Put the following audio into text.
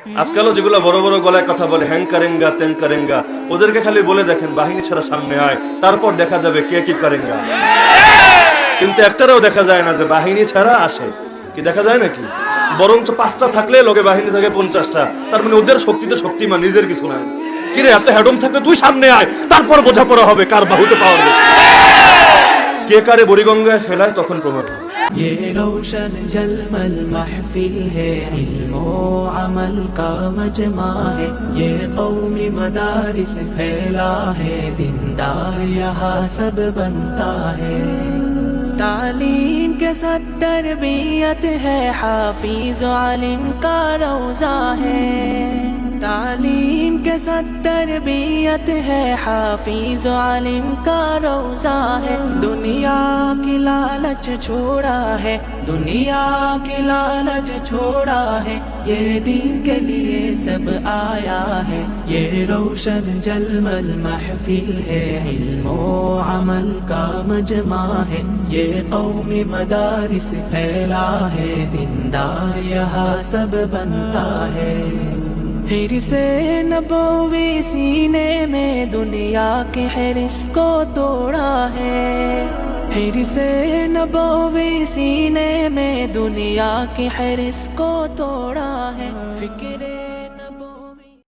আজকালও যেগুলো বড় বড় গলায় কথা বলে হ্যাং কারেঙ্গা ত্যাং কারেঙ্গা, ওদেরকে খালি বলে দেখেন বাহিনী ছাড়া সামনে আয়, তারপর দেখা যাবে কে কি কারেঙ্গা। কিন্তু একটারও দেখা যায় না যে বাহিনী ছাড়া আসে, কি দেখা যায় নাকি? বরঞ্চ 5টা থাকলে লোকে বাহিনী থাকে 50টা, তার মানে ওদের শক্তিতে শক্তিমান, নিজের কিছু নাই। কিরে এত হেডম থাকলে তুই সামনে আয়, তারপর বোঝাপড়া হবে কার বাহুতে পাওয়ার বেশি, কে কারে বুড়িগঙ্গায় ফেলায় তখন প্রমাণ। ये रोशन जलमल महफिल है, इल्मो अमल का मजमा है। ये कौमी मदारिस फैला है, दीनदार यहाँ सब बनता है। तालीम के साथ तरबियत है, हाफिज आलिम का रोजा है। तालीम के साथ तरबियत है, हाफिज आलिम का रोजा है। दुनिया की लालच छोड़ा है, दुनिया की लालच छोड़ा है, ये दीन के लिए सब आया है। ये रोशन जलमल महफिल है, इल्मो अमल का मजमा है। ये कौमी मदारिस फैला है, दीनदार यहाँ सब बनता है। हिर्से नबवी सीने में दुनिया के हिर्स को तोड़ा है। हिर्से नबवी सीने में दुनिया के हिर्स को तोड़ा है। फिक्रे